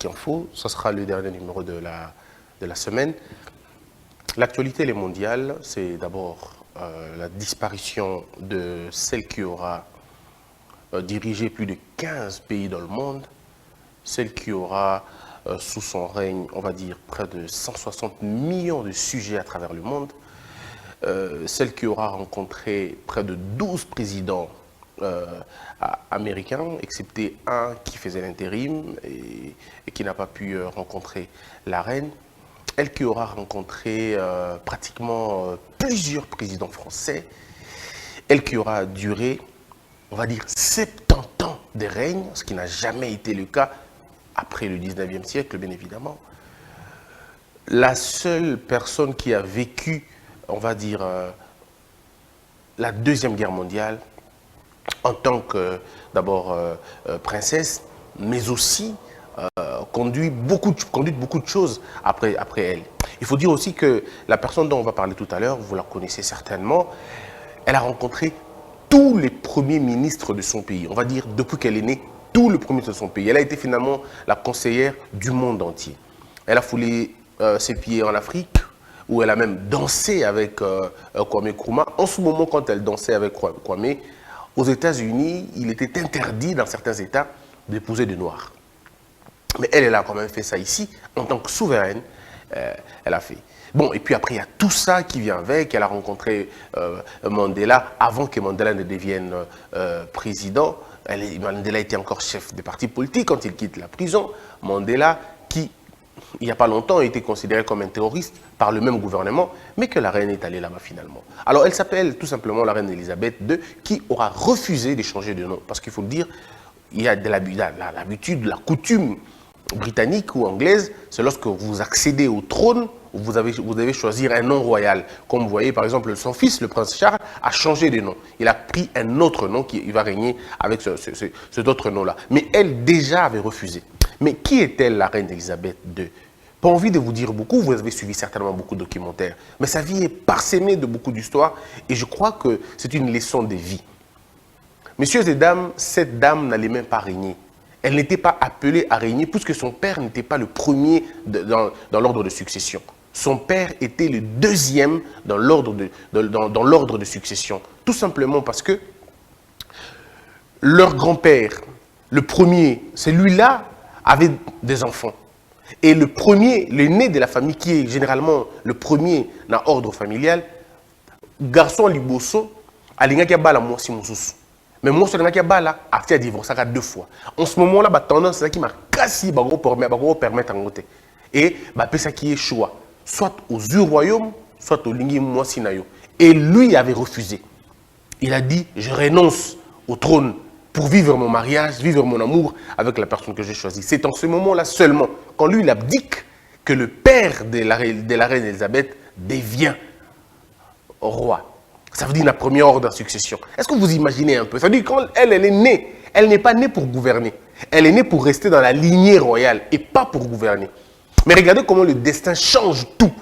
Afrique Info. Ce sera le dernier numéro de la semaine. L'actualité mondiale, c'est d'abord la disparition de celle qui aura dirigé plus de 15 pays dans le monde, celle qui aura sous son règne, on va dire, près de 160 millions de sujets à travers le monde, celle qui aura rencontré près de 12 présidents américains, excepté un qui faisait l'intérim et qui n'a pas pu rencontrer la reine, elle qui aura rencontré pratiquement plusieurs présidents français, elle qui aura duré, on va dire, 70 ans de règne, ce qui n'a jamais été le cas après le 19e siècle, bien évidemment. La seule personne qui a vécu, on va dire, la Deuxième Guerre mondiale, en tant que, d'abord, princesse, mais aussi conduit beaucoup de choses après elle. Il faut dire aussi que la personne dont on va parler tout à l'heure, vous la connaissez certainement, elle a rencontré tous les premiers ministres de son pays. On va dire, depuis qu'elle est née, tous les premiers ministres de son pays. Elle a été finalement la conseillère du monde entier. Elle a foulé ses pieds en Afrique, où elle a même dansé avec Kwame Nkrumah. En ce moment, quand elle dansait avec Kwame, aux États-Unis, il était interdit dans certains États d'épouser des Noirs. Mais elle a quand même fait ça ici, en tant que souveraine, elle a fait. Bon, et puis après, il y a tout ça qui vient avec. Elle a rencontré Mandela avant que Mandela ne devienne président. Mandela était encore chef des partis politiques quand il quitte la prison. Mandela, qui, il n'y a pas longtemps, a été considéré comme un terroriste par le même gouvernement, mais que la reine est allée là-bas finalement. Alors, elle s'appelle tout simplement la reine Elisabeth II, qui aura refusé de changer de nom. Parce qu'il faut le dire, il y a de l'habitude, la coutume britannique ou anglaise, c'est lorsque vous accédez au trône, vous devez choisir un nom royal. Comme vous voyez, par exemple, son fils, le prince Charles, a changé de nom. Il a pris un autre nom qui va régner avec cet autre nom-là. Mais elle, déjà, avait refusé. Mais qui est-elle, la reine Elisabeth II? Pas envie de vous dire beaucoup, vous avez suivi certainement beaucoup de documentaires. Mais sa vie est parsemée de beaucoup d'histoires et je crois que c'est une leçon de vie. Messieurs et dames, cette dame n'allait même pas régner. Elle n'était pas appelée à régner puisque son père n'était pas le premier dans l'ordre de succession. Son père était le deuxième dans l'ordre de succession. Tout simplement parce que leur grand-père, le premier, celui-là, avait des enfants. Et le premier, l'aîné de la famille, qui est généralement le premier dans l'ordre familial, garçon liboso, alinga kia bala mwasi mususu. Mais moi, je suis a divorcé 2 fois. En ce moment-là, la tendance, c'est qu'il m'a cassé, permettre en côté. Et ça qui est choix, soit aux yeux royaume, soit au lingi moisinayo. Et lui avait refusé. Il a dit, je renonce au trône pour vivre mon mariage, vivre mon amour avec la personne que j'ai choisie. C'est en ce moment-là seulement, quand lui il abdique, que le père de la reine Elisabeth devient roi. Ça veut dire la première ordre de succession. Est-ce que vous imaginez un peu? Ça veut dire que quand elle est née, elle n'est pas née pour gouverner. Elle est née pour rester dans la lignée royale et pas pour gouverner. Mais regardez comment le destin change tout.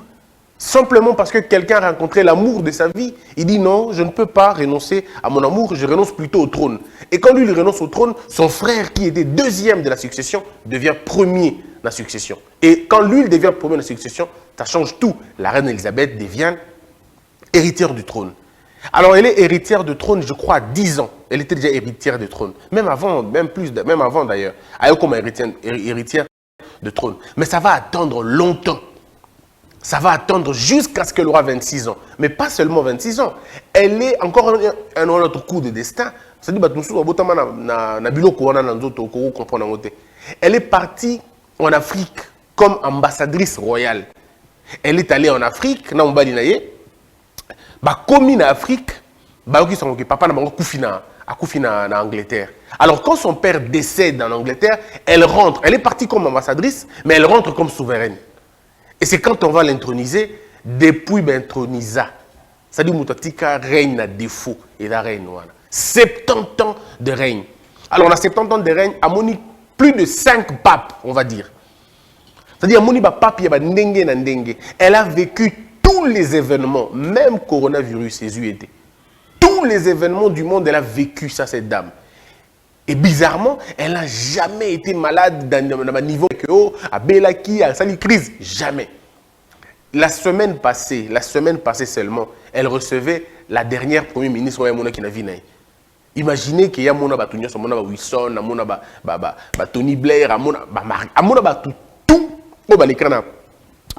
Simplement parce que quelqu'un a rencontré l'amour de sa vie, il dit non, je ne peux pas renoncer à mon amour, je renonce plutôt au trône. Et quand lui, il renonce au trône, son frère qui était deuxième de la succession devient premier de la succession. Et quand lui, il devient premier de la succession, ça change tout. La reine Elisabeth devient héritière du trône. Alors, elle est héritière de trône, je crois, à 10 ans. Elle était déjà héritière de trône. Même avant d'ailleurs. Elle est comme héritière de trône. Mais ça va attendre longtemps. Ça va attendre jusqu'à ce qu'elle aura 26 ans. Mais pas seulement 26 ans. Elle est encore un autre coup de destin. Elle est partie en Afrique comme ambassadrice royale. Elle est allée en Afrique, comme en Afrique, papa n'a pas en Angleterre. Alors quand son père décède en Angleterre, elle rentre. Elle est partie comme ambassadrice, mais elle rentre comme souveraine. Et c'est quand on va l'introniser, depuis l'intronisa. Ça dit Moutatika règne à défaut et la reine. 70 ans de règne. Alors on a 70 ans de règne, à Moni, plus de 5 papes, on va dire. C'est-à-dire, Moni pape, elle a vécu tous les événements, même coronavirus, ses yeux étaient. Tous les événements du monde, elle a vécu ça, cette dame. Et bizarrement, elle n'a jamais été malade dans un niveau que à Belaki, à Sali crise. Jamais. La semaine passée seulement, elle recevait la dernière première ministre qui n'a vu. Imaginez qu'il y a Mona Batunia, Mona Wilson, Mona Tony Blair, Mona tout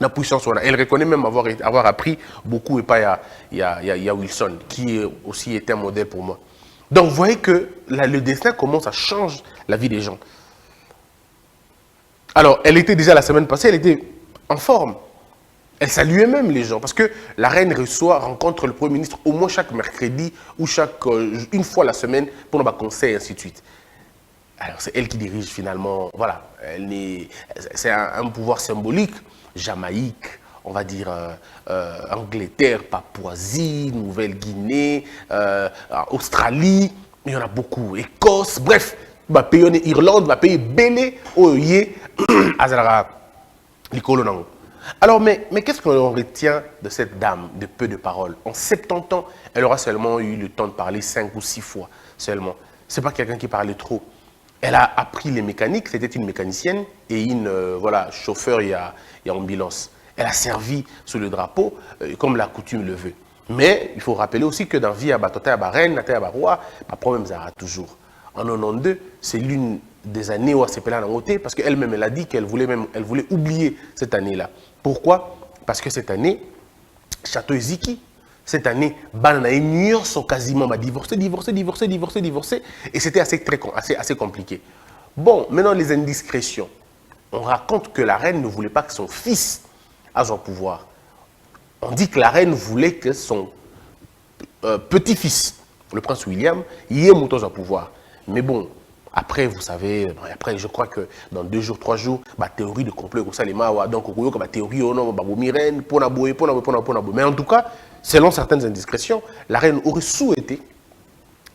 la puissance. Elle reconnaît même avoir appris beaucoup, et pas il y a Wilson, qui aussi était un modèle pour moi. Donc vous voyez que le destin commence à changer la vie des gens. Alors, elle était déjà la semaine passée, elle était en forme. Elle saluait même les gens, parce que la reine rencontre le Premier ministre au moins chaque mercredi ou une fois la semaine pour nos conseils et ainsi de suite. Alors, c'est elle qui dirige finalement, voilà, c'est un pouvoir symbolique. Jamaïque, on va dire Angleterre, Papouasie, Nouvelle-Guinée, Australie, il y en a beaucoup, Écosse, bref, pays Irlande, pays Belé, Oye, Azara, Nicolo. Alors, mais qu'est-ce qu'on retient de cette dame de peu de paroles? En 70 ans, elle aura seulement eu le temps de parler 5 ou 6 fois seulement. Ce n'est pas quelqu'un qui parlait trop. Elle a appris les mécaniques, c'était une mécanicienne et une chauffeur et ambulance. Elle a servi sous le drapeau, comme la coutume le veut. Mais il faut rappeler aussi que dans la vie, il y a des reine, il y a des rois, des problèmes toujours. En 92, c'est l'une des années où elle s'est pelée en côté, parce qu'elle-même, elle a dit qu'elle voulait oublier cette année-là. Pourquoi? Parce que cette année, Château Eziki, cette année, Banana et New York sont quasiment divorcés, et c'était assez compliqué. Bon, maintenant les indiscrétions. On raconte que la reine ne voulait pas que son fils ait son pouvoir. On dit que la reine voulait que son petit-fils, le prince William, y ait monté au pouvoir. Mais bon, après, vous savez, je crois que dans 2 jours, 3 jours, la théorie de complot, donc, la théorie, mais en tout cas, selon certaines indiscrétions, la reine aurait souhaité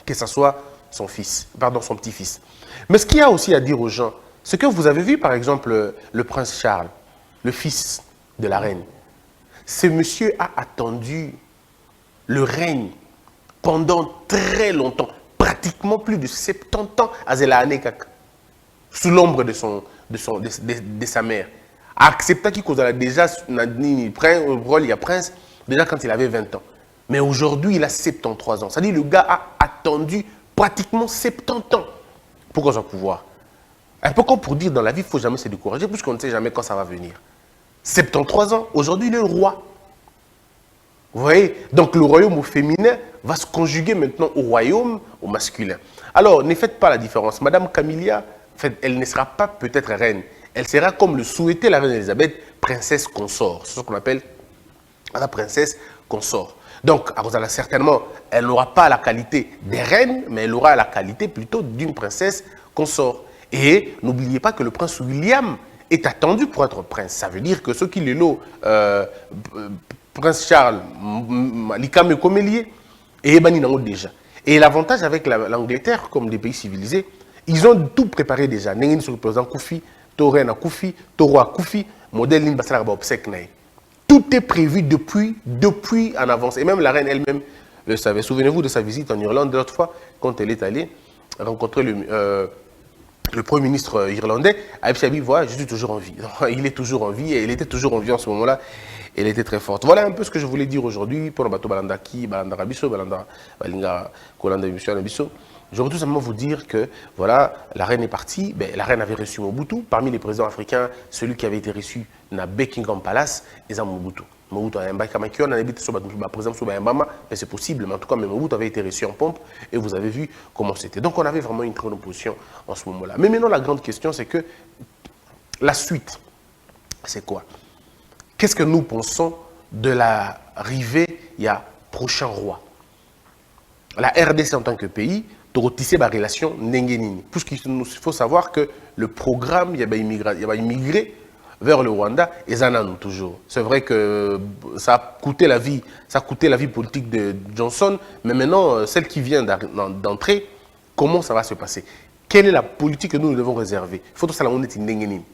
que ce soit son petit-fils. Mais ce qu'il y a aussi à dire aux gens, c'est que vous avez vu, par exemple, le prince Charles, le fils de la reine. Ce monsieur a attendu le règne pendant très longtemps, pratiquement plus de 70 ans à Zelahanekak, sous l'ombre de sa mère. A accepté qu'il a déjà pris un rôle, il y a prince, déjà quand il avait 20 ans. Mais aujourd'hui, il a 73 ans. C'est-à-dire le gars a attendu pratiquement 70 ans pour qu'on soit au pouvoir. Un peu comme pour dire dans la vie, il ne faut jamais se décourager, puisqu'on ne sait jamais quand ça va venir. 73 ans, aujourd'hui, il est le roi. Vous voyez? Donc le royaume au féminin va se conjuguer maintenant au royaume au masculin. Alors, ne faites pas la différence. Madame Camilla, elle ne sera pas peut-être reine. Elle sera, comme le souhaitait la reine Elisabeth, princesse consort. C'est ce qu'on appelle la princesse consort. Donc, certainement, elle n'aura pas la qualité des reines, mais elle aura la qualité plutôt d'une princesse consort. Et n'oubliez pas que le prince William est attendu pour être prince. Ça veut dire que ceux qui le lot, Prince Charles, Likame Komelier, et Ebani Nango déjà. Et l'avantage avec l'Angleterre, comme des pays civilisés, ils ont tout préparé déjà. Nengen sur le président Koufi, Torren à Koufi, Toro à Koufi, modèle Lin Bassara Obsek Naï. Tout est prévu depuis en avance. Et même la reine elle-même le savait. Souvenez-vous de sa visite en Irlande l'autre fois, quand elle est allée rencontrer le Premier ministre irlandais. Aïbchabi, voilà, je suis toujours en vie. Il est toujours en vie et il était toujours en vie en ce moment-là. Elle était très forte. Voilà un peu ce que je voulais dire aujourd'hui pour le bateau Balandaki, Balandarabiso, Balinga, Kolanda Biso. Je voudrais tout simplement vous dire que voilà, la reine est partie. Ben, la reine avait reçu Mobutu. Parmi les présidents africains, celui qui avait été reçu dans Buckingham Palace, c'est Mobutu. Mobutu a c'est possible, mais en tout cas, Mobutu avait été reçu en pompe et vous avez vu comment c'était. Donc on avait vraiment une très bonne position en ce moment-là. Mais maintenant, la grande question, c'est que la suite, c'est quoi? Qu'est-ce que nous pensons de l'arrivée, il y a prochain roi? La RDC en tant que pays, tisser la relation Nengenini. Puisqu'il faut savoir que le programme, il y a immigré vers le Rwanda et Zanan toujours. C'est vrai que ça a coûté la vie politique de Johnson, mais maintenant, celle qui vient d'entrer, comment ça va se passer? Quelle est la politique que nous devons réserver? Il faut que ça soit Nengenini.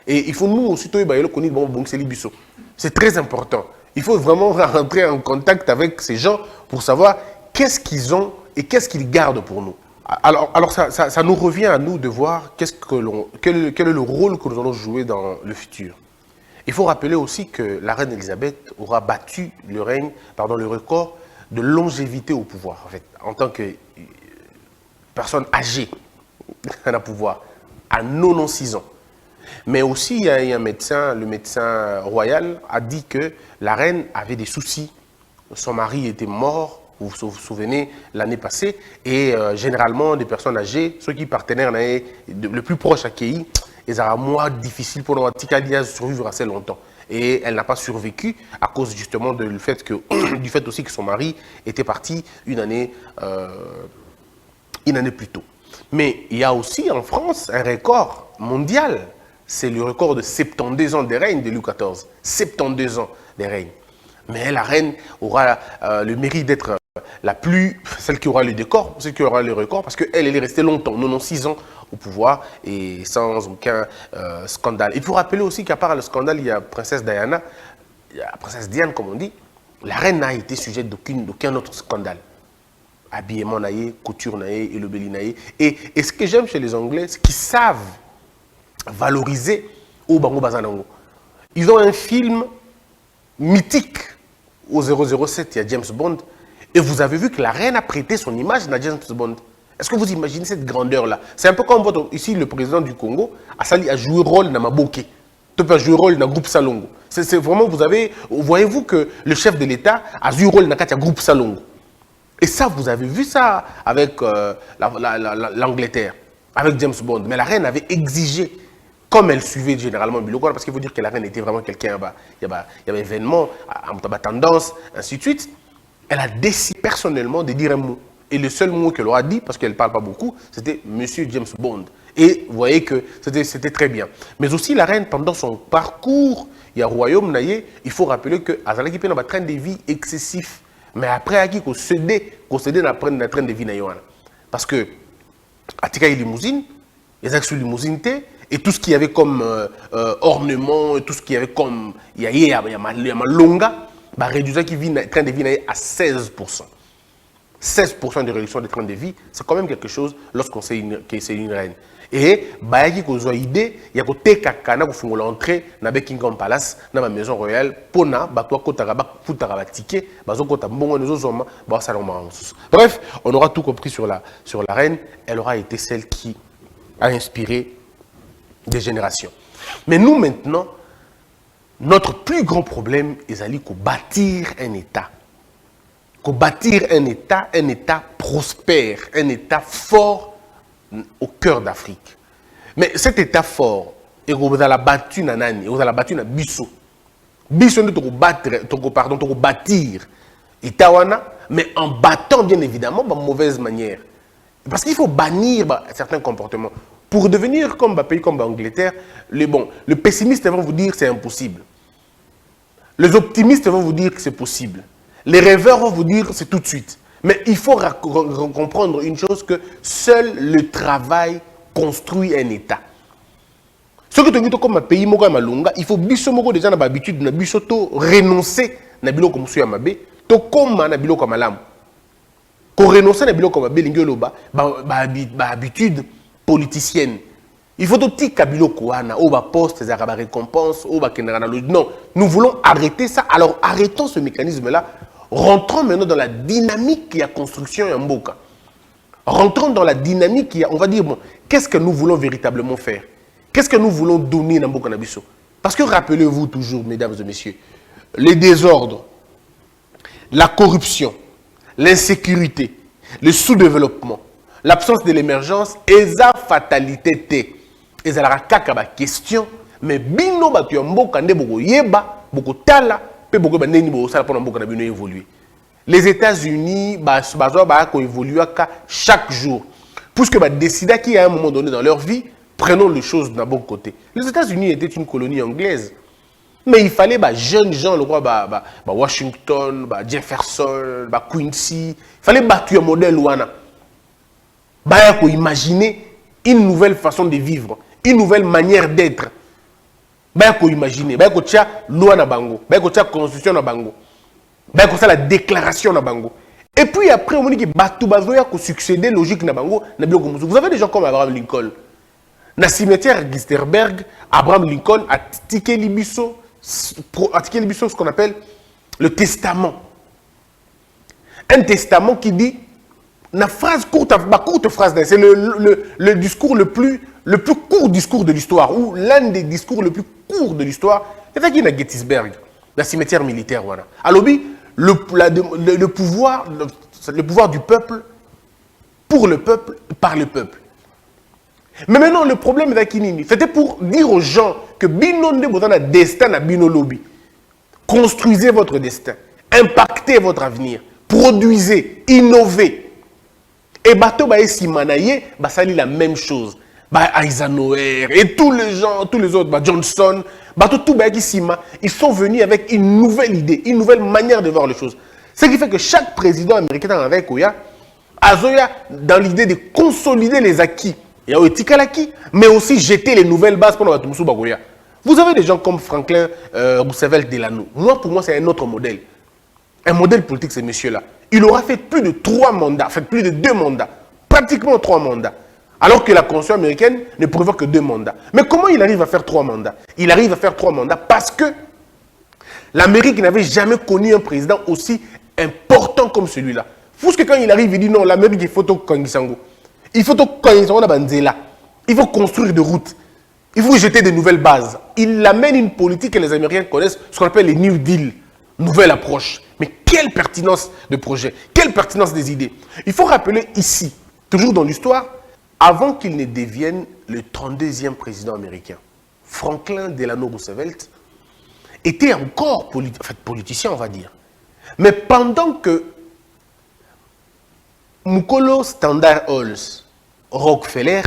Et il faut nous aussi c'est très important. Il faut vraiment rentrer en contact avec ces gens pour savoir qu'est-ce qu'ils ont et qu'est-ce qu'ils gardent pour nous. Alors ça nous revient à nous de voir quel est le rôle que nous allons jouer dans le futur. Il faut rappeler aussi que la reine Elisabeth aura battu le record de longévité au pouvoir, en fait, en tant que personne âgée à la pouvoir, à 96 ans. Mais aussi, il y a un médecin, le médecin royal a dit que la reine avait des soucis. Son mari était mort, vous vous souvenez, l'année passée, et généralement, des personnes âgées, ceux qui partenaires le plus proche accueillis, ils ont un mois difficile pour nous survivre assez longtemps. Et elle n'a pas survécu à cause justement du fait aussi que son mari était parti une année plus tôt. Mais il y a aussi en France un record mondial. C'est le record de 72 ans de règne de Louis XIV. 72 ans de règne. Mais la reine aura le mérite d'être celle qui aura le décor, celle qui aura le record, parce qu'elle est restée longtemps, 96 ans au pouvoir et sans aucun scandale. Il faut rappeler aussi qu'à part le scandale, il y a Princesse Diana, il y a Princesse Diane, comme on dit, la reine n'a été sujette d'aucun autre scandale. Habillement naïe, couture naïe, élobéli naïe. Et ce que j'aime chez les Anglais, c'est qu'ils savent valoriser au Bango Bazanango. Ils ont un film mythique au 007, il y a James Bond, et vous avez vu que la reine a prêté son image à James Bond. Est-ce que vous imaginez cette grandeur-là? C'est un peu comme ici, le président du Congo a joué rôle dans Maboké. Tu peux jouer rôle dans le groupe Salongo. C'est vraiment, voyez-vous que le chef de l'État a joué rôle dans le groupe Salongo. Et ça, vous avez vu ça avec l'Angleterre, avec James Bond. Mais la reine avait exigé, comme elle suivait généralement Biloko, parce qu'il faut dire que la reine était vraiment quelqu'un, il y avait événement, tendance, ainsi de suite. Elle a décidé personnellement de dire un mot. Et le seul mot qu'elle aura dit, parce qu'elle ne parle pas beaucoup, c'était Monsieur James Bond. Et vous voyez que c'était très bien. Mais aussi la reine, pendant son parcours, il y a Royaume Naye, il faut rappeler que Azalaki a un train de vie excessif. Mais après, il faut céder dans le train de vie Naye. Parce que, à Tika limousine, les axes limousine, et tout ce qu'il y avait comme ornement, tout ce qu'il y avait comme. Il y a ma longa, réduire qui vit train de vie à 16%. 16% de réduction des trains de vie, c'est quand même quelque chose lorsqu'on sait c'est une reine. Et il y a une idée, il y a l'entrée dans Buckingham Palace, dans la maison royale, pour bref, on aura tout compris sur la reine. Elle aura été celle qui a inspiré des générations. Mais nous maintenant, notre plus grand problème est d'aller bâtir un État. Bâtir un État prospère, un État fort au cœur d'Afrique. Mais cet État fort, vous allez battu Nanani, vous allez battu na Bisso. Bisso nous devons bâtir Itawana, mais en battant bien évidemment de mauvaise manière. Parce qu'il faut bannir certains comportements. Pour devenir comme un pays comme l'Angleterre, le pessimiste vont vous dire que c'est impossible. Les optimistes vont vous dire que c'est possible. Les rêveurs vont vous dire que c'est tout de suite. Mais il faut comprendre une chose, que seul le travail construit un État. Ce que tu dis comme un pays, il faut déjà dans l'habitude de renoncer à biloko musu ya mabe, to koma na biloko malamu. Ko renoncer na biloko mabe lingoloba habitude politicienne. Il faut tout petit biloko wana o ba poste za ba récompense o ba kendana. Non, nous voulons arrêter ça. Alors arrêtons ce mécanisme là. Rentrons maintenant dans la dynamique qui a construction en Mboka. Rentrons dans la dynamique qui a, on va dire, bon, qu'est-ce que nous voulons véritablement faire? Qu'est-ce que nous voulons donner dans Mboka Nabiso? Parce que rappelez-vous toujours, mesdames et messieurs, les désordres, la corruption, l'insécurité, le sous-développement, l'absence de l'émergence, et la fatalité, et la question, mais bino batu Mboka ne boko yeba, boko tala, les États-Unis évoluent chaque jour. Puisque décider qu'il y a un moment donné dans leur vie, prenons les choses d'un bon côté. Les États-Unis étaient une colonie anglaise. Mais il fallait jeunes gens, le roi Washington, Jefferson, Quincy. Il fallait battre un modèle ouana. Imaginer une nouvelle façon de vivre, une nouvelle manière d'être. imaginer, loi na bango, constitution na bango, la déclaration na bango. Et puis après, on dit que Batoubazoya a succédé logique na bango. Vous avez des gens comme Abraham Lincoln. Dans le cimetière Gisterberg, Abraham Lincoln a tiqué Libiso, ce qu'on appelle le testament. Un testament qui dit, une phrase courte, courte phrase, c'est le discours le plus court discours de l'histoire, ou l'un des discours le plus court de l'histoire, c'est ça qui est à Gettysburg, dans le cimetière militaire. Voilà. Alors, le pouvoir du peuple, pour le peuple, par le peuple. Mais maintenant, le problème est Kinini. C'était pour dire aux gens que Binonde Botana destin à Binolobi. Construisez votre destin, impactez votre avenir, produisez, innovez. Et Bato Simanaye, ça lit la même chose. Eisenhower et tous les gens, tous les autres, Johnson, ils sont venus avec une nouvelle idée, une nouvelle manière de voir les choses. Ce qui fait que chaque président américain avec Oya, Azoya, dans l'idée de consolider les acquis, mais aussi jeter les nouvelles bases pour nous. Vous avez des gens comme Franklin Roosevelt Delano. Moi, pour moi, c'est un autre modèle. Un modèle politique, ce monsieur-là. Il aura fait plus de 3 mandats, fait plus de 2 mandats, pratiquement 3 mandats. Alors que la Constitution américaine ne prévoit que 2 mandats. Mais comment il arrive à faire 3 mandats? Il arrive à faire 3 mandats parce que l'Amérique n'avait jamais connu un président aussi important comme celui-là. Parce que quand il arrive, il dit non, l'Amérique, il faut tout Kangisango. Il faut tout Kangisango na Banzela. Il faut construire des routes. Il faut jeter de nouvelles bases. Il amène une politique que les Américains connaissent, ce qu'on appelle les New Deal. Nouvelle approche. Mais quelle pertinence de projet, quelle pertinence des idées. Il faut rappeler ici, toujours dans l'histoire, avant qu'il ne devienne le 32e président américain, Franklin Delano Roosevelt était encore politicien, on va dire. Mais pendant que Mukolo Standard Oils, Rockefeller,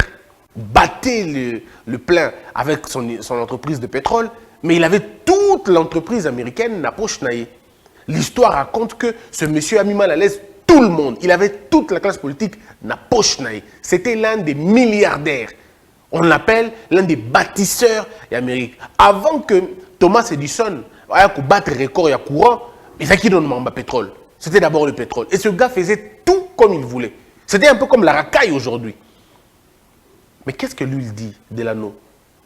battait le plein avec son entreprise de pétrole, mais il avait toute l'entreprise américaine na poche naïe. L'histoire raconte que ce monsieur a mis mal à l'aise tout le monde. Il avait toute la classe politique na poche naïe. C'était l'un des milliardaires. On l'appelle l'un des bâtisseurs d'Amérique. Avant que Thomas Edison ait battre le record et courant, il a qui donne le pétrole. C'était d'abord le pétrole. Et ce gars faisait tout comme il voulait. C'était un peu comme la racaille aujourd'hui. Mais qu'est-ce que lui il dit, Delano?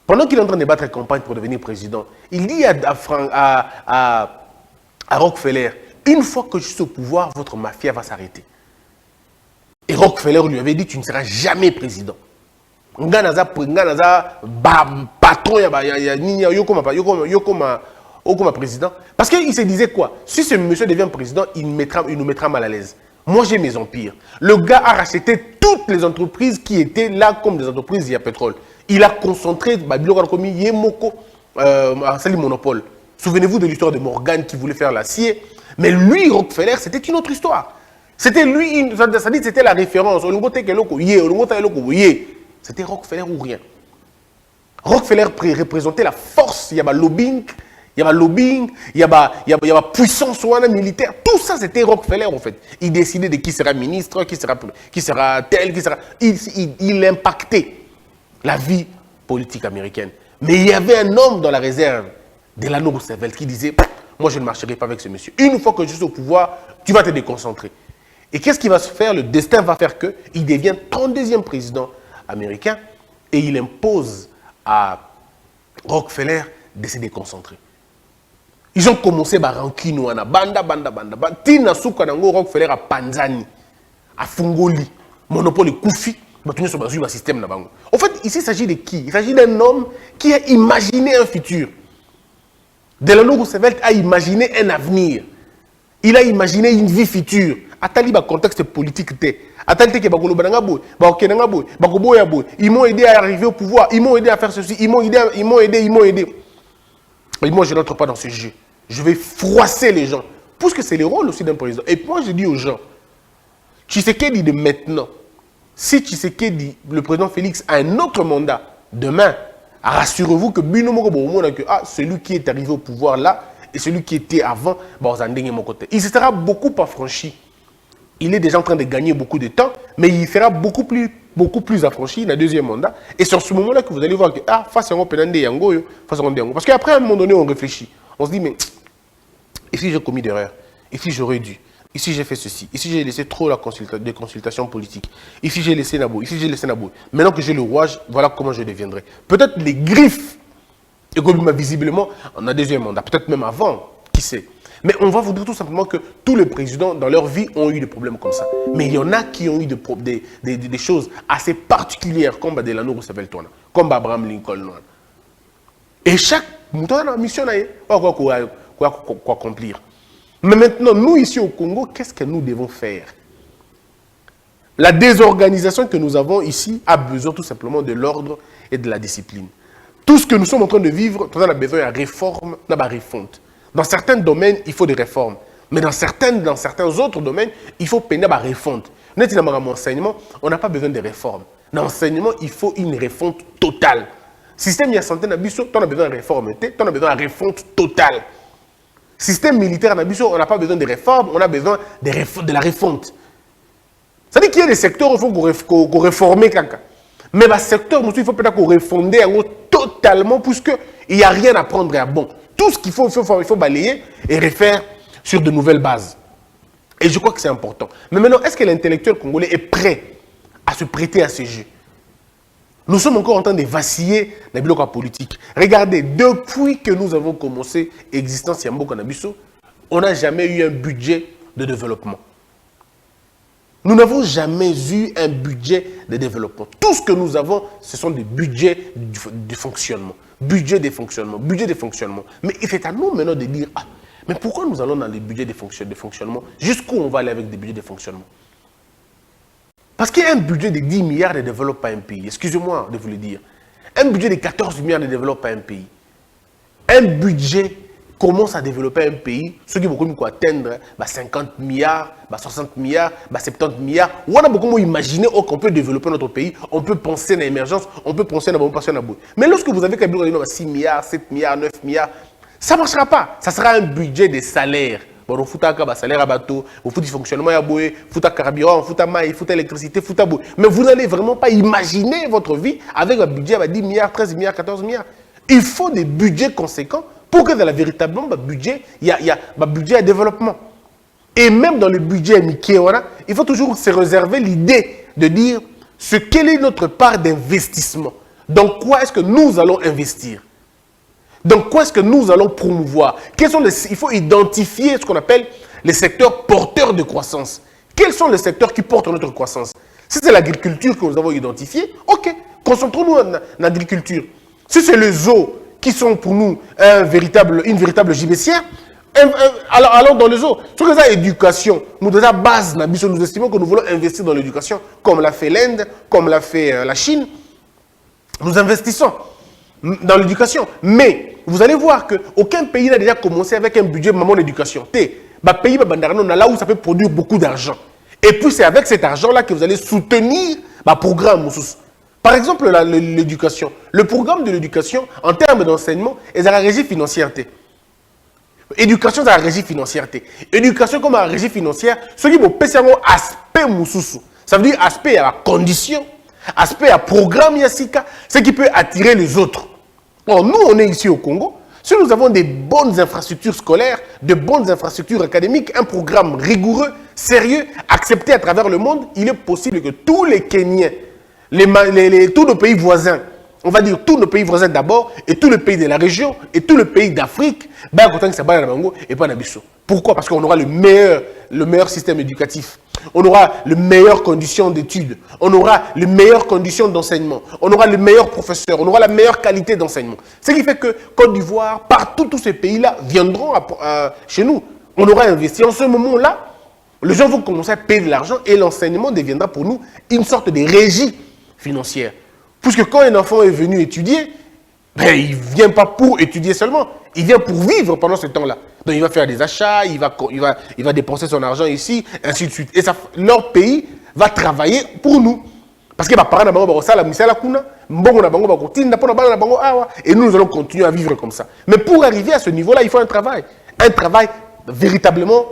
Pendant qu'il est en train de battre campagne pour devenir président, il dit à Rockefeller, une fois que je suis au pouvoir, votre mafia va s'arrêter. Et Rockefeller lui avait dit, tu ne seras jamais président. Patron, comme président. Parce qu'il se disait quoi? Si ce monsieur devient président, il nous mettra mal à l'aise. Moi, j'ai mes empires. Le gars a racheté toutes les entreprises qui étaient là comme des entreprises à pétrole. Il a concentré, c'est monopole. Souvenez-vous de l'histoire de Morgan qui voulait faire l'acier. Mais lui, Rockefeller, c'était une autre histoire. C'était lui, c'était la référence. C'était Rockefeller ou rien. Rockefeller représentait la force, il y avait lobbying, il y avait puissance militaire. Tout ça, c'était Rockefeller, en fait. Il décidait de qui sera ministre, qui sera tel, qui sera... Il impactait la vie politique américaine. Mais il y avait un homme dans la réserve, Delano Roosevelt, qui disait, moi, je ne marcherai pas avec ce monsieur. Une fois que je suis au pouvoir, tu vas te déconcentrer. Et qu'est-ce qui va se faire? Le destin va faire qu'il devient 32e président américain et il impose à Rockefeller de se déconcentrer. Ils ont commencé par rancune, banda. Tina souka nango Rockefeller à Panzani, à Fungoli, monopole Koufi, sur système na bango. En fait, ici, il s'agit de qui? Il s'agit d'un homme qui a imaginé un futur. Delano Roosevelt a imaginé un avenir. Il a imaginé une vie future. Atali ba contexte politique Atali ke bakolo bananga boy, bakenanga boy, bakoboya boy. Ils m'ont aidé à arriver au pouvoir, ils m'ont aidé à faire ceci, ils m'ont aidé. Mais moi, je n'entre pas dans ce jeu. Je vais froisser les gens. Parce que c'est le rôle aussi d'un président. Et moi, je dis aux gens, Tshisekedi de maintenant, si Tshisekedi, le président Félix, a un autre mandat demain, rassurez-vous que celui qui est arrivé au pouvoir là, et celui qui était avant, il se sera beaucoup affranchi. Il est déjà en train de gagner beaucoup de temps, mais il sera beaucoup plus beaucoup plus affranchi, dans le deuxième mandat. Et c'est en ce moment-là que vous allez voir que, ah, face à un Penande Yango, face à un Yango. Parce qu'après, à un moment donné, on réfléchit. On se dit, mais ici, j'ai commis d'erreur. Ici, j'aurais dû. Ici, j'ai fait ceci. Ici, j'ai laissé trop de consultations politiques. Ici, j'ai laissé Nabou. Ici, j'ai laissé Nabou. Maintenant que j'ai le rouage, voilà comment je deviendrai. Peut-être les griffes, et comme visiblement, on a deuxième mandat. Peut-être même avant, qui sait. Mais on va vous dire tout simplement que tous les présidents, dans leur vie, ont eu des problèmes comme ça. Mais il y en a qui ont eu des choses assez particulières, comme Delano Roosevelt, comme Abraham Lincoln. Et chaque mouton a une mission, quoi accomplir. Mais maintenant, nous, ici au Congo, qu'est-ce que nous devons faire? La désorganisation que nous avons ici a besoin tout simplement de l'ordre et de la discipline. Tout ce que nous sommes en train de vivre, on a besoin de réforme, de refonte. Dans certains domaines, il faut des réformes. Mais dans certains autres domaines, il faut peiner la refonte. Nous, dans l'enseignement, on n'a pas besoin de réformes. Dans l'enseignement, il faut une refonte totale. Système de santé, on a besoin de réforme, on a besoin de refonte totale. Système militaire, on n'a pas besoin de réformes, on a besoin de la refonte. Ça veut dire qu'il y a des secteurs où il faut qu'on réforme. Mais le secteur, il faut peut-être qu'on réforme totalement, puisqu'il n'y a rien à prendre à bon. Tout ce qu'il faut, il faut balayer et refaire sur de nouvelles bases. Et je crois que c'est important. Mais maintenant, est-ce que l'intellectuel congolais est prêt à se prêter à ce jeu? Nous sommes encore en train de vaciller dans le bloc politique. Regardez, depuis que nous avons commencé l'existence de Yambo Kanabiso, on n'a jamais eu un budget de développement. Nous n'avons jamais eu un budget de développement. Tout ce que nous avons, ce sont des budgets de fonctionnement. Budget de fonctionnement, budget de fonctionnement. Mais c'est à nous maintenant de dire, ah, mais pourquoi nous allons dans les budgets de fonctionnement? Jusqu'où on va aller avec des budgets de fonctionnement? Parce qu'il y a un budget de 10 milliards ne développe pas un pays. Excusez-moi de vous le dire. Un budget de 14 milliards ne développe pas un pays. Un budget commence à développer un pays, ceux qui vont atteindre 50 milliards, 60 milliards, 70 milliards. On a beaucoup imaginé qu'on peut développer notre pays, on peut penser à l'émergence, on peut penser à la passion. Mais lorsque vous avez 6 milliards, 7 milliards, 9 milliards, ça ne marchera pas. Ça sera un budget de salaire. Bon, on fout un salaire à bateau, on fout du fonctionnement à bouée, on fout un carburant, on fout un maïs, on fout l'électricité, on fout un bouée. Mais vous n'allez vraiment pas imaginer votre vie avec un budget à 10 milliards, 13 milliards, 14 milliards. Il faut des budgets conséquents pour que dans la véritablement, il y a un budget à développement. Et même dans le budget il faut toujours se réserver l'idée de dire quelle est notre part d'investissement. Dans quoi est-ce que nous allons investir? Dans quoi est-ce que nous allons promouvoir? Il faut identifier ce qu'on appelle les secteurs porteurs de croissance. Quels sont les secteurs qui portent notre croissance? Si c'est l'agriculture que nous avons identifiée, ok, concentrons-nous en agriculture. Si c'est les eaux qui sont pour nous une véritable gibecière, allons dans les eaux. Sur les éducation, nous de la base, nous estimons que nous voulons investir dans l'éducation, comme l'a fait l'Inde, comme l'a fait la Chine. Nous investissons dans l'éducation. Mais vous allez voir qu'aucun pays n'a déjà commencé avec un budget maman d'éducation. Pays là où ça peut produire beaucoup d'argent. Et puis c'est avec cet argent-là que vous allez soutenir le programme. Par exemple, l'éducation. Le programme de l'éducation, en termes d'enseignement, est à la régie financière. Éducation, c'est à la régie financière. Éducation comme à la régie financière, ce qui vous pèse un aspect moussoussou. Ça veut dire aspect à la condition, aspect à programme yassika, ce qui peut attirer les autres. Or, nous, on est ici au Congo. Si nous avons des bonnes infrastructures scolaires, de bonnes infrastructures académiques, un programme rigoureux, sérieux, accepté à travers le monde, il est possible que tous les Kenyans, tous nos pays voisins, on va dire tous nos pays voisins d'abord, et tous les pays de la région, et tous les pays d'Afrique, et pas Nabiso. Pourquoi? Parce qu'on aura le meilleur système éducatif. On aura les meilleures conditions d'études. On aura les meilleures conditions d'enseignement. On aura les meilleurs professeurs. On aura la meilleure qualité d'enseignement. Ce qui fait que Côte d'Ivoire, partout, tous ces pays-là viendront chez nous. On aura investi. En ce moment-là, les gens vont commencer à payer de l'argent et l'enseignement deviendra pour nous une sorte de régie financière. Puisque quand un enfant est venu étudier, il ne vient pas pour étudier seulement. Il vient pour vivre pendant ce temps-là. Donc il va faire des achats, il va dépenser son argent ici, ainsi de suite. Et leur pays va travailler pour nous. Parce que et nous allons continuer à vivre comme ça. Mais pour arriver à ce niveau-là, il faut un travail. Un travail véritablement,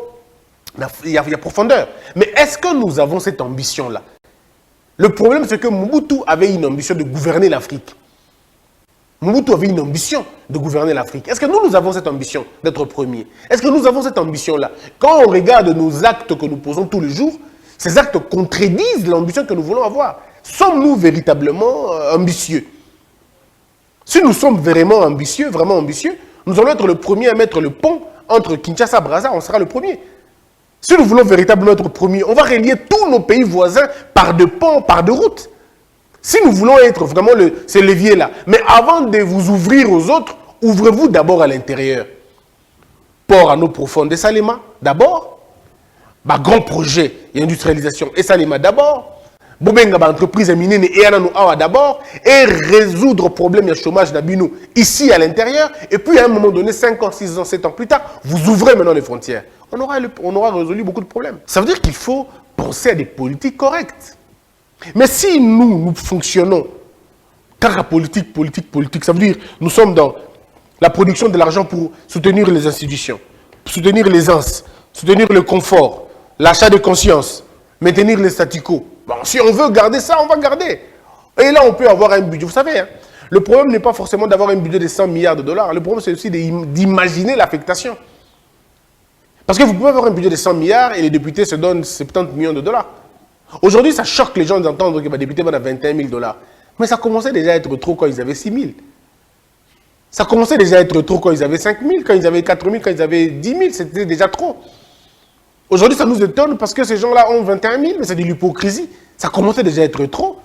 il y a profondeur. Mais est-ce que nous avons cette ambition-là? Le problème, c'est que Mobutu avait une ambition de gouverner l'Afrique. Mobutu avait une ambition de gouverner l'Afrique. Est-ce que nous avons cette ambition d'être premiers? Est-ce que nous avons cette ambition-là? Quand on regarde nos actes que nous posons tous les jours, ces actes contredisent l'ambition que nous voulons avoir. Sommes-nous véritablement ambitieux? Si nous sommes vraiment ambitieux, nous allons être le premier à mettre le pont entre Kinshasa et Brazza, on sera le premier. Si nous voulons véritablement être premiers, on va relier tous nos pays voisins par de ponts, par de routes. Si nous voulons être vraiment ces leviers-là, mais avant de vous ouvrir aux autres, ouvrez-vous d'abord à l'intérieur. Port à nos profondes et Salema, d'abord. Grand projet et industrialisation et Salema d'abord. Bobenga entreprise minière et Ananou Awa d'abord. Et résoudre le problème du chômage d'Abinou ici à l'intérieur. Et puis à un moment donné, 5 ans, 6 ans, 7 ans plus tard, vous ouvrez maintenant les frontières. On aura résolu beaucoup de problèmes. Ça veut dire qu'il faut penser à des politiques correctes. Mais si nous fonctionnons car la politique, ça veut dire nous sommes dans la production de l'argent pour soutenir les institutions, soutenir les ans, soutenir le confort, l'achat de conscience, maintenir les statu quo. Bon, si on veut garder ça, on va garder. Et là, on peut avoir un budget. Vous savez, hein, le problème n'est pas forcément d'avoir un budget de 100 milliards de dollars. Le problème, c'est aussi d'imaginer l'affectation. Parce que vous pouvez avoir un budget de 100 milliards et les députés se donnent 70 millions de dollars. Aujourd'hui, ça choque les gens d'entendre que les députés vont à 21 000 dollars. Mais ça commençait déjà à être trop quand ils avaient 6 000. Ça commençait déjà à être trop quand ils avaient 5 000, quand ils avaient 4 000, quand ils avaient 10 000. C'était déjà trop. Aujourd'hui, ça nous étonne parce que ces gens-là ont 21 000, mais c'est de l'hypocrisie. Ça commençait déjà à être trop.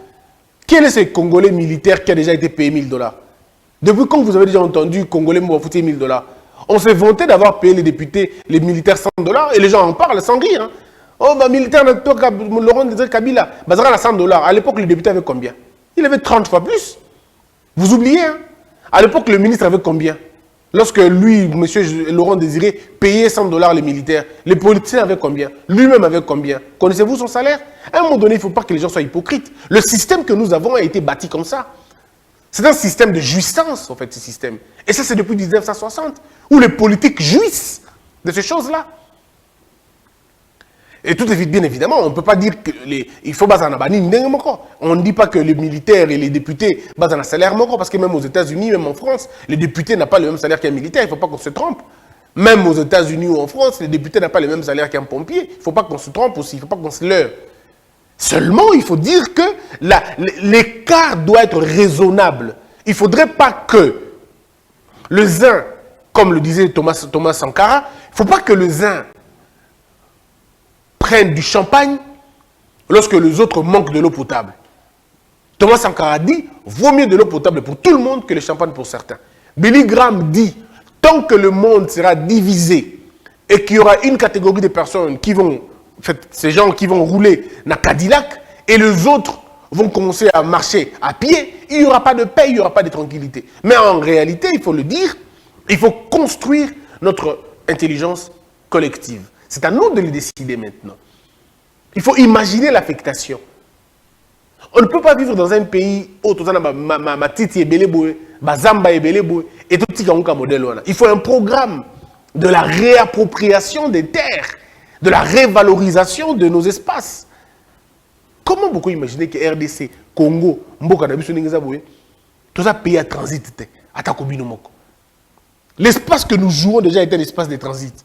Quel est ce Congolais militaire qui a déjà été payé 1 000 dollars? Depuis quand vous avez déjà entendu Congolais Mouafouti 1 000 dollars? On s'est vanté d'avoir payé les députés, les militaires 100 dollars, et les gens en parlent sans rire. Hein. Oh, militaire, Laurent Désiré Kabila, Bazara a 100 dollars. À l'époque, le député avait combien? Il avait 30 fois plus. Vous oubliez, hein? À l'époque, le ministre avait combien? Lorsque lui, M. Laurent Désiré, payait 100 dollars les militaires, les politiciens avaient combien? Lui-même avait combien? Connaissez-vous son salaire? À un moment donné, il ne faut pas que les gens soient hypocrites. Le système que nous avons a été bâti comme ça. C'est un système de jouissance, en fait, ce système. Et ça, c'est depuis 1960, où les politiques jouissent de ces choses-là. Et tout est vite, bien évidemment, on ne peut pas dire qu'il faut baser en abani. On ne dit pas que les militaires et les députés basent en un salaire moko, parce que même aux États-Unis, même en France, les députés n'ont pas le même salaire qu'un militaire, il ne faut pas qu'on se trompe. Même aux États-Unis ou en France, les députés n'ont pas le même salaire qu'un pompier. Il ne faut pas qu'on se trompe aussi, il ne faut pas qu'on se leurre. Seulement, il faut dire que l'écart doit être raisonnable. Il ne faudrait pas que le zin, comme le disait Thomas Sankara, il ne faut pas que le zin prennent du champagne lorsque les autres manquent de l'eau potable. Thomas Sankara dit, vaut mieux de l'eau potable pour tout le monde que le champagne pour certains. Billy Graham dit, tant que le monde sera divisé et qu'il y aura une catégorie de personnes qui vont, en fait, ces gens qui vont rouler dans Cadillac et les autres vont commencer à marcher à pied, il n'y aura pas de paix, il n'y aura pas de tranquillité. Mais en réalité, il faut le dire, il faut construire notre intelligence collective. C'est à nous de le décider maintenant. Il faut imaginer l'affectation. On ne peut pas vivre dans un pays où Matiti et Beléboué, Bazamba et Beléboué, et tout le modèle. Il faut un programme de la réappropriation des terres, de la révalorisation de nos espaces. Comment beaucoup imaginer que RDC, Congo, Mboka, tout ça pays à transit, l'espace que nous jouons déjà est un espace de transit.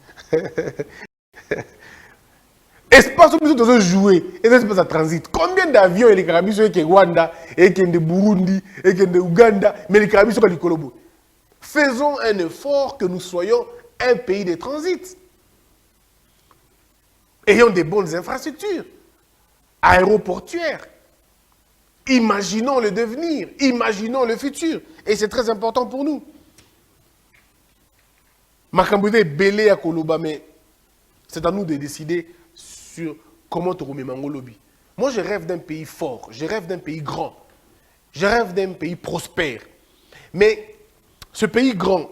Espace où nous devons jouer, et un espace à transit. Combien d'avions et les carabins sont au Rwanda, et de Burundi, et de Ouganda, mais les carabins sont à Likolobo. Faisons un effort que nous soyons un pays de transit. Ayons des bonnes infrastructures, aéroportuaires. Imaginons le devenir, imaginons le futur. Et c'est très important pour nous. Makamboude est belé à Koloba, mais c'est à nous de décider sur comment te remettre en lobby. Moi, je rêve d'un pays fort, je rêve d'un pays grand, je rêve d'un pays prospère. Mais ce pays grand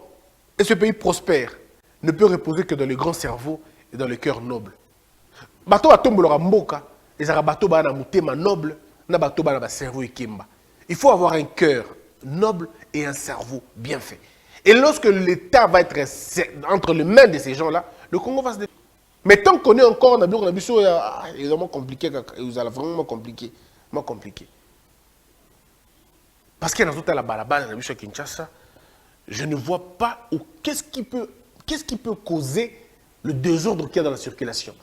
et ce pays prospère ne peut reposer que dans le grand cerveau et dans le cœur noble. Bato atombolora mboka, les arabato ba na mutema noble, na bato ba na cerveau ekemba. Il faut avoir un cœur noble et un cerveau bien fait. Et lorsque l'État va être entre les mains de ces gens-là, le Congo va se développer. Mais tant qu'on est encore dans le c'est vraiment compliqué, vraiment compliqué. moins compliqué. Parce qu'il y a dans la balabala, dans la Kinshasa, je ne vois pas qu'est-ce qui peut causer le désordre qu'il y a dans la circulation.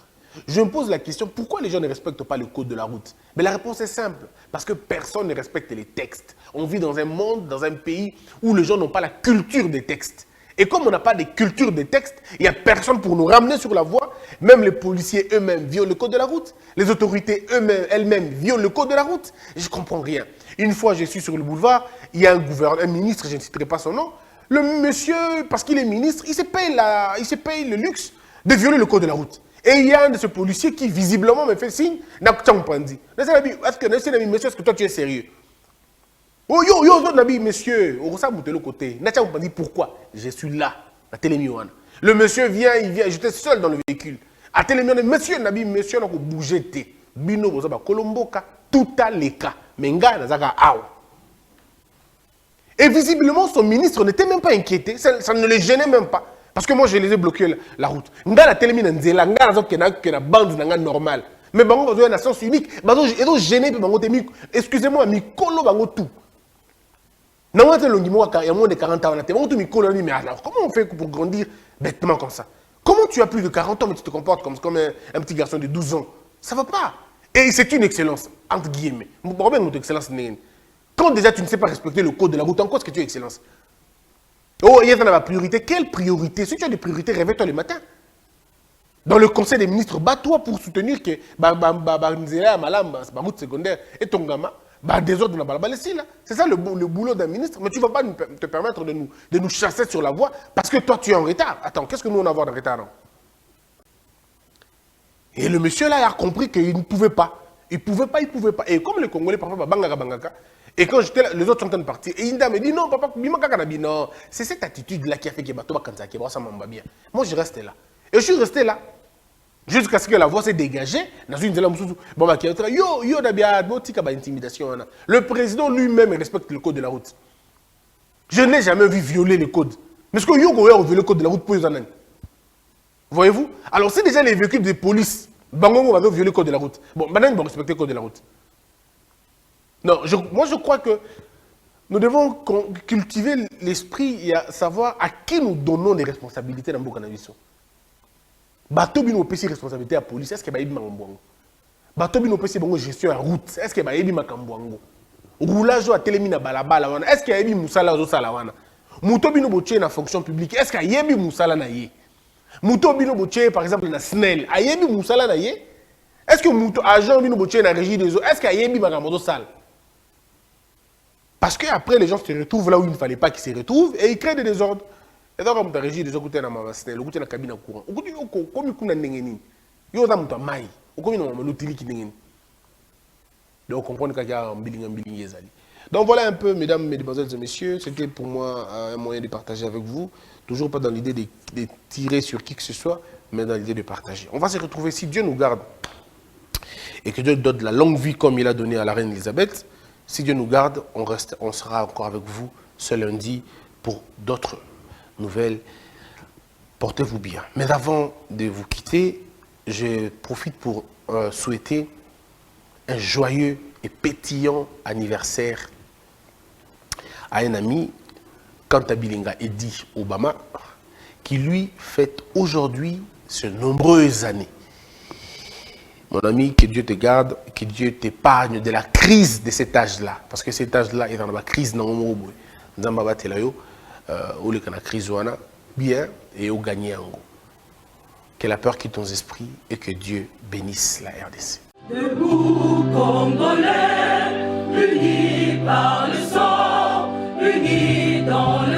Je me pose la question, pourquoi les gens ne respectent pas le code de la route? Mais la réponse est simple, parce que personne ne respecte les textes. On vit dans un monde, dans un pays où les gens n'ont pas la culture des textes. Et comme on n'a pas de culture des textes, il n'y a personne pour nous ramener sur la voie. Même les policiers eux-mêmes violent le code de la route. Les autorités elles-mêmes violent le code de la route. Je ne comprends rien. Une fois, je suis sur le boulevard, il y a un ministre, je ne citerai pas son nom. Le monsieur, parce qu'il est ministre, il se paye le luxe de violer le code de la route. Et il y a un de ces policiers qui visiblement me fait signe, est-ce que toi tu es sérieux? Oh yo, monsieur, on ça de l'autre côté. Pourquoi? Je suis là, à Télémiouane. Le monsieur vient, j'étais seul dans le véhicule. À Télémiouane, monsieur, monsieur, on a bougé. Bino, Kolomboka, tout à l'écart. Mais nga, nazaka, aou. Et visiblement, son ministre n'était même pas inquiété, ça ne le gênait même pas. Parce que moi, je les ai bloqués la route. Nga la télémine nzela, nga la bande normale. Mais bango besoin d'un sens unique. Bango est gêné puis bango temi. Excusez-moi, mi kolo bango tout. Non, il y a moins de 40 ans, bango tout mi kolo ni mais alors comment on fait pour grandir bêtement comme ça? Comment tu as plus de 40 ans mais tu te comportes comme un petit garçon de 12 ans? Ça va pas. Et c'est une excellence entre guillemets. Problème de excellence n'est. Quand déjà tu ne sais pas respecter le code de la route, en quoi est-ce que tu es excellence? Oh, il y a la priorité. Quelle priorité? Si tu as des priorités, réveille-toi le matin. Dans le conseil des ministres, bats-toi pour soutenir que route secondaire et ton gamin, désordre c'est ça le boulot d'un ministre. Mais tu ne vas pas te permettre de nous chasser sur la voie parce que toi tu es en retard. Attends, qu'est-ce que nous on a en retard? Non? Et le monsieur là a compris qu'il ne pouvait pas. Il pouvait pas. Et comme les Congolais parfois bangaka. Et quand j'étais là, les autres sont en train de partir. Et Inda me dit non, papa, non. C'est cette attitude-là qui a fait que ça m'a bien. Moi, je restais là. Et je suis resté là. Jusqu'à ce que la voix s'est dégagée. Le président lui-même respecte le code de la route. Je n'ai jamais vu violer le code. Mais est-ce que Yogo a violé le code de la route pour les années? Voyez-vous? Alors, c'est déjà les véhicules de police. Bangongo va violer le code de la route. Bon, maintenant, ils vont respecter le code de la route. Non, moi je crois que nous devons cultiver l'esprit et savoir à qui nous donnons des responsabilités dans le cannabis. Bato bino pesi responsabilité à la police, est-ce que ba yebi makambwango? Bato bino pesi bongo gestion à route, est-ce que ba yebi makambwango? Roulage à télémina balabala wana, est-ce que yebi musala zo sala wana? Muto bino boche na fonction publique, est-ce que yebi musala na ye? Muto bino boche par exemple na SNEL, yebi musala na ye? Est-ce que muto agent bino boche na régie des eaux, est-ce que yebi makambo sala? Parce qu'après, les gens se retrouvent là où il ne fallait pas qu'ils se retrouvent et ils créent des désordres. Et donc, quand tu as régi des autres côtés dans ma SNEL, dans la cabine à courant, comme il y a un il y a un maï, comme il y a un outil qui est donc, on comprend qu'il y a un billing. Donc, voilà un peu, mesdames, mesdemoiselles et messieurs, c'était pour moi un moyen de partager avec vous. Toujours pas dans l'idée de tirer sur qui que ce soit, mais dans l'idée de partager. On va se retrouver, si Dieu nous garde et que Dieu donne la longue vie comme il a donné à la reine Elisabeth. Si Dieu nous garde, on sera encore avec vous ce lundi pour d'autres nouvelles. Portez-vous bien. Mais avant de vous quitter, je profite pour souhaiter un joyeux et pétillant anniversaire à un ami, Kantabilinga Edi Obama, qui lui fête aujourd'hui ces nombreuses années. Mon ami, que Dieu te garde, que Dieu t'épargne de la crise de cet âge-là. Parce que cet âge-là est dans la crise. Bien et au gagner en gros. Que la peur quitte ton esprit et que Dieu bénisse la RDC. Debout Congolais, unis par le sang, unis dans le